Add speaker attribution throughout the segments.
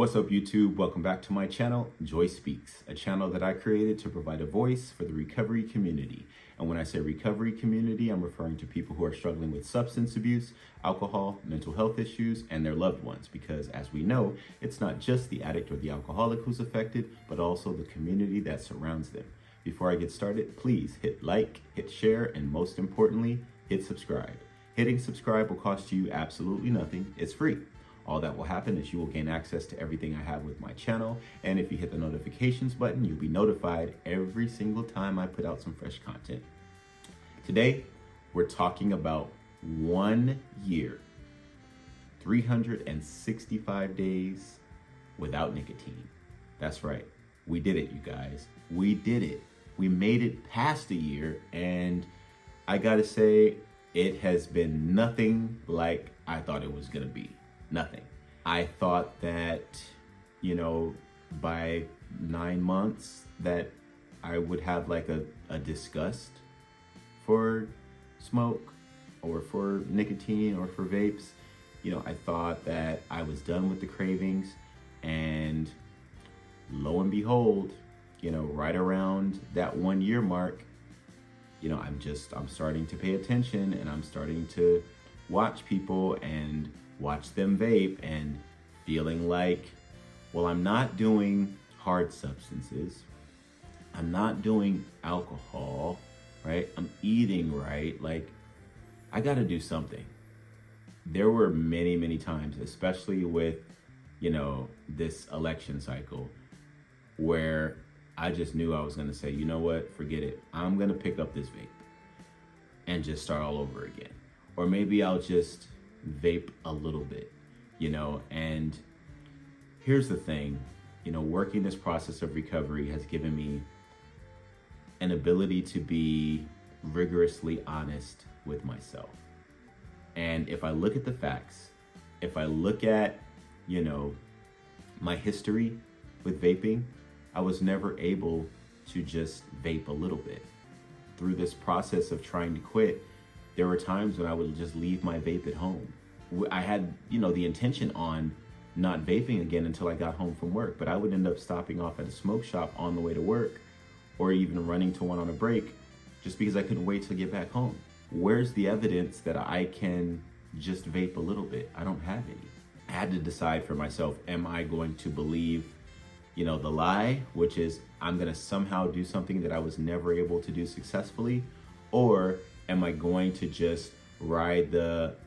Speaker 1: What's up, YouTube? Welcome back to my channel, Joy Speaks, a channel that I created to provide a voice for the recovery community. And when I say recovery community, I'm referring to people who are struggling with substance abuse, alcohol, mental health issues, and their loved ones. Because as we know, it's not just the addict or the alcoholic who's affected, but also the community that surrounds them. Before I get started, please hit like, hit share, and most importantly, hit subscribe. Hitting subscribe will cost you absolutely nothing. It's free. All that will happen is you will gain access to everything I have with my channel. And if you hit the notifications button, you'll be notified every single time I put out some fresh content. Today, we're talking about 1 year, 365 days without nicotine. That's right. We did it, you guys. We did it. We made it past a year, and I gotta say, it has been nothing like I thought it was gonna be. Nothing. I thought that, by 9 months that I would have like a disgust for smoke or for nicotine or for vapes. I thought that I was done with the cravings, and lo and behold, right around that 1 year mark, I'm starting to pay attention, and I'm starting to watch people and watch them vape and feeling like, well, I'm not doing hard substances. I'm not doing alcohol, right? I'm eating right. Like, I got to do something. There were many, many times, especially with, this election cycle, where I just knew I was going to say, you know what, forget it. I'm going to pick up this vape and just start all over again. Or maybe I'll just vape a little bit, and here's the thing, working this process of recovery has given me an ability to be rigorously honest with myself. And if I look at the facts, if I look at, my history with vaping, I was never able to just vape a little bit. Through this process of trying to quit, there were times when I would just leave my vape at home. I had, the intention on not vaping again until I got home from work, but I would end up stopping off at a smoke shop on the way to work, or even running to one on a break, just because I couldn't wait to get back home. Where's the evidence that I can just vape a little bit? I don't have any. I had to decide for myself, am I going to believe, the lie, which is I'm gonna somehow do something that I was never able to do successfully, or am I going to just ride the,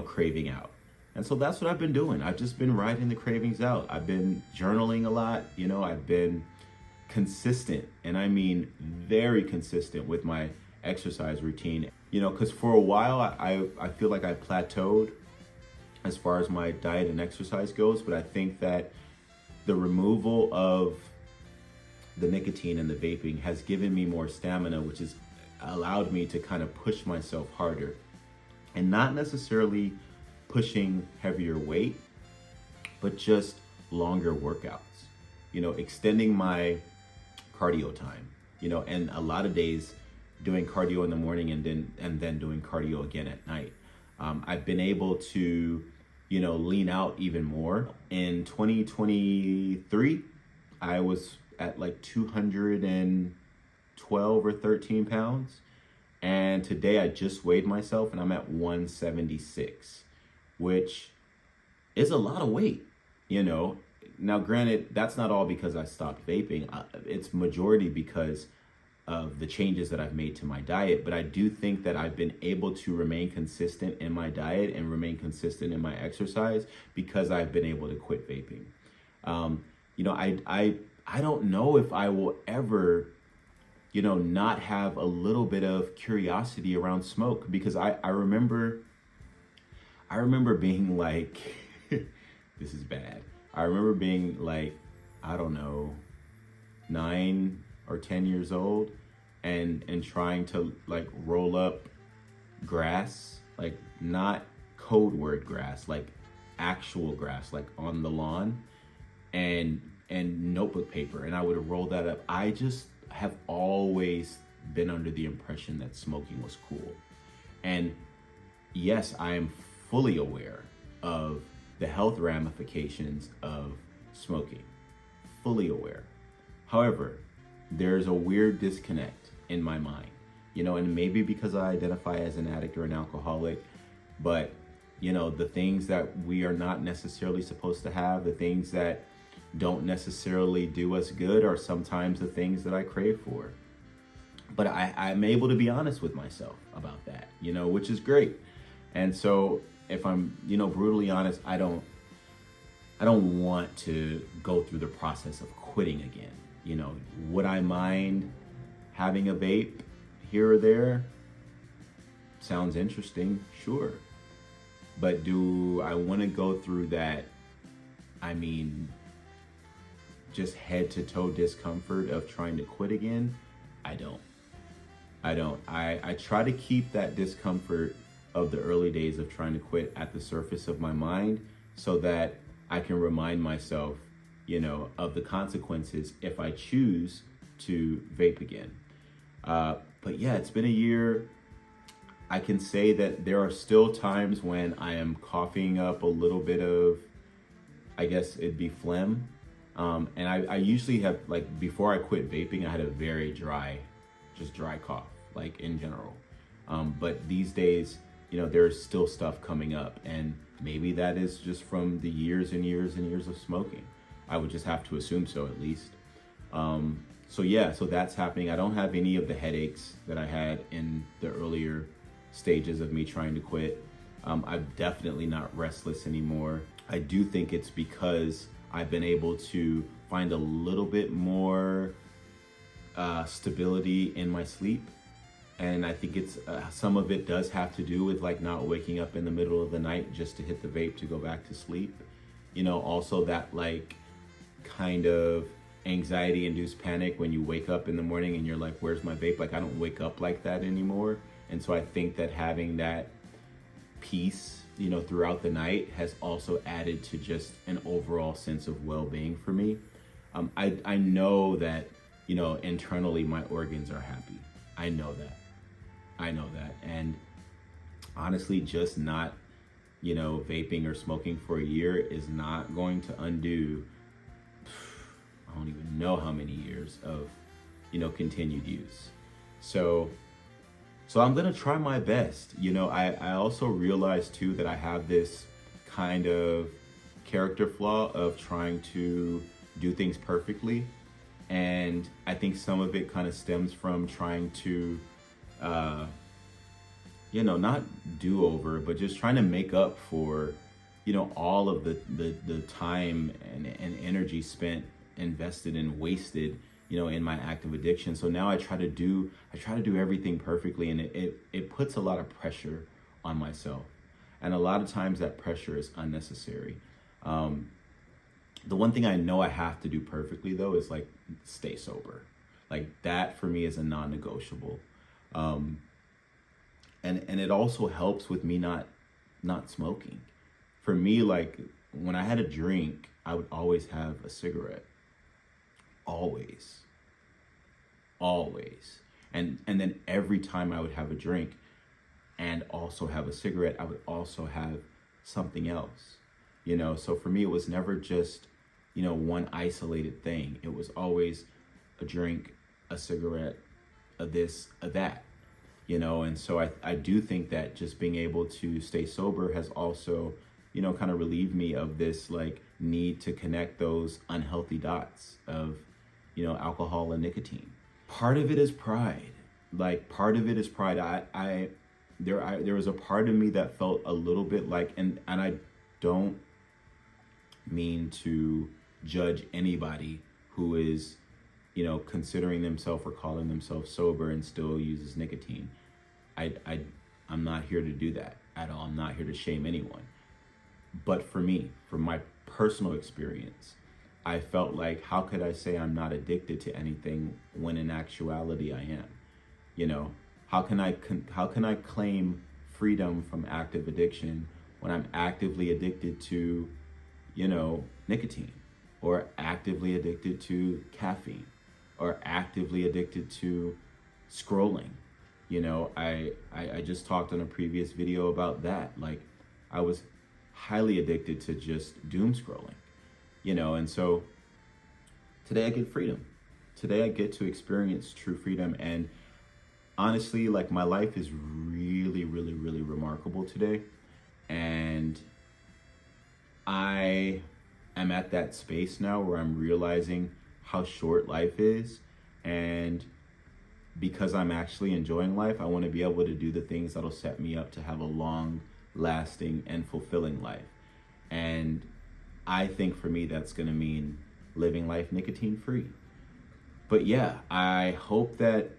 Speaker 1: craving out? And so that's what I've been doing. I've just been riding the cravings out. I've been journaling a lot. I've been consistent, and I mean very consistent with my exercise routine. Because for a while, I feel like I plateaued as far as my diet and exercise goes, but I think that the removal of the nicotine and the vaping has given me more stamina, which has allowed me to kind of push myself harder, and not necessarily pushing heavier weight, but just longer workouts, extending my cardio time, and a lot of days doing cardio in the morning and then doing cardio again at night. I've been able to, lean out even more. In 2023, I was at like 212 or 13 pounds. And today I just weighed myself and I'm at 176, which is a lot of weight, Now, granted, that's not all because I stopped vaping. It's majority because of the changes that I've made to my diet. But I do think that I've been able to remain consistent in my diet and remain consistent in my exercise because I've been able to quit vaping. I don't know if I will ever, not have a little bit of curiosity around smoke, because I remember being like, this is bad. I remember being like, I don't know, 9 or 10 years old and trying to like roll up grass, like not code word grass, like actual grass, like on the lawn, and notebook paper. And I would roll that up. I just have always been under the impression that smoking was cool. And yes, I am fully aware of the health ramifications of smoking, fully aware. However, there's a weird disconnect in my mind, and maybe because I identify as an addict or an alcoholic, but the things that we are not necessarily supposed to have, the things that don't necessarily do us good, are sometimes the things that I crave for. But I'm able to be honest with myself about that, which is great. And so if I'm, brutally honest, I don't want to go through the process of quitting again. Would I mind having a vape here or there? Sounds interesting, sure. But do I want to go through that, just head to toe discomfort of trying to quit again? I don't. I try to keep that discomfort of the early days of trying to quit at the surface of my mind, so that I can remind myself, of the consequences if I choose to vape again. But yeah, it's been a year. I can say that there are still times when I am coughing up a little bit of, I guess it'd be phlegm. And I usually have, like, before I quit vaping, I had a very dry cough, like, in general. But these days, there's still stuff coming up, and maybe that is just from the years and years and years of smoking. I would just have to assume so, at least. So that's happening. I don't have any of the headaches that I had in the earlier stages of me trying to quit. I'm definitely not restless anymore. I do think it's because I've been able to find a little bit more stability in my sleep. And I think it's some of it does have to do with, like, not waking up in the middle of the night just to hit the vape to go back to sleep. Also that, like, kind of anxiety induced panic when you wake up in the morning and you're like, where's my vape? Like, I don't wake up like that anymore. And so I think that having that peace, throughout the night has also added to just an overall sense of well-being for me. I know that, internally my organs are happy. I know that. And honestly, just not, vaping or smoking for a year is not going to undo, I don't even know how many years of, continued use. So I'm going to try my best. I also realized too that I have this kind of character flaw of trying to do things perfectly. And I think some of it kind of stems from trying to, not do over, but just trying to make up for, all of the time and energy spent, invested, and wasted, in my active addiction. So now I try to do everything perfectly, and it puts a lot of pressure on myself. And a lot of times that pressure is unnecessary. The one thing I know I have to do perfectly though is, like, stay sober. Like, that for me is a non-negotiable. And it also helps with me not smoking. For me, like, when I had a drink, I would always have a cigarette. Always. And then every time I would have a drink and also have a cigarette, I would also have something else. So for me, it was never just, one isolated thing. It was always a drink, a cigarette, a this, a that, and so I do think that just being able to stay sober has also, kind of relieved me of this, like, need to connect those unhealthy dots of, alcohol and nicotine. Part of it is pride. There was a part of me that felt a little bit like, and I don't mean to judge anybody who is, considering themselves or calling themselves sober and still uses nicotine. I'm not here to do that at all. I'm not here to shame anyone. But for me, from my personal experience, I felt like, how could I say I'm not addicted to anything when in actuality I am? How can I claim freedom from active addiction when I'm actively addicted to, nicotine, or actively addicted to caffeine, or actively addicted to scrolling? I just talked on a previous video about that. Like, I was highly addicted to just doom scrolling. And so today I get freedom. Today I get to experience true freedom. And honestly, like, my life is really, really, really remarkable today. And I am at that space now where I'm realizing how short life is. And because I'm actually enjoying life, I want to be able to do the things that'll set me up to have a long lasting and fulfilling life. And I think for me, that's going to mean living life nicotine free. But yeah, I hope that,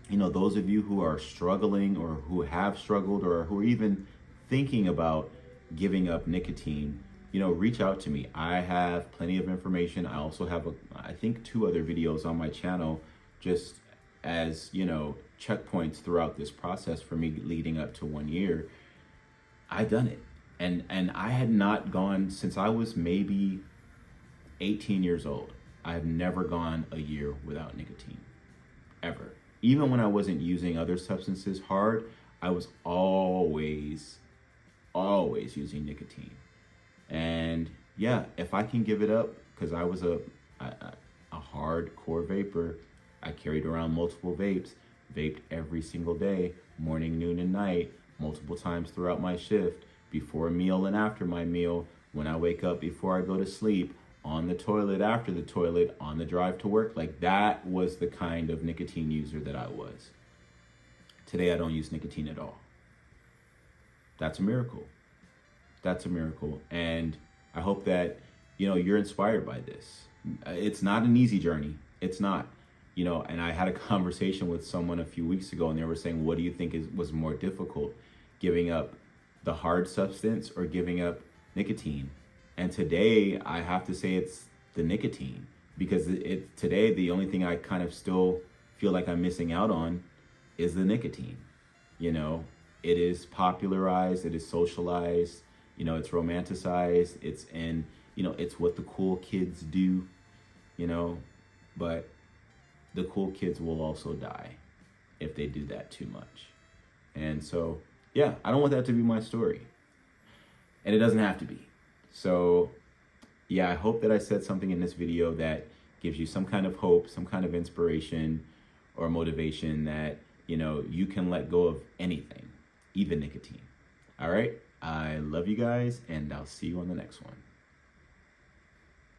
Speaker 1: those of you who are struggling or who have struggled or who are even thinking about giving up nicotine, reach out to me. I have plenty of information. I also have, I think, 2 other videos on my channel just as, checkpoints throughout this process for me leading up to 1 year. I done it. And I had not gone since I was maybe 18 years old. I have never gone a year without nicotine, ever. Even when I wasn't using other substances hard, I was always using nicotine. And yeah, if I can give it up, because I was a hardcore vapor. I carried around multiple vapes, vaped every single day, morning, noon, and night, multiple times throughout my shift, before a meal and after my meal, when I wake up, before I go to sleep, on the toilet, after the toilet, on the drive to work. Like, that was the kind of nicotine user that I was. Today, I don't use nicotine at all. That's a miracle. That's a miracle. And I hope that, you're inspired by this. It's not an easy journey. It's not. And I had a conversation with someone a few weeks ago, and they were saying, what do you think was more difficult, giving up the hard substance or giving up nicotine? And today I have to say it's the nicotine, because today the only thing I kind of still feel like I'm missing out on is the nicotine. It is popularized, it is socialized, it's romanticized, it's it's what the cool kids do, but the cool kids will also die if they do that too much. And so, yeah, I don't want that to be my story. And it doesn't have to be. So, yeah, I hope that I said something in this video that gives you some kind of hope, some kind of inspiration or motivation that, you can let go of anything, even nicotine. All right? I love you guys, and I'll see you on the next one.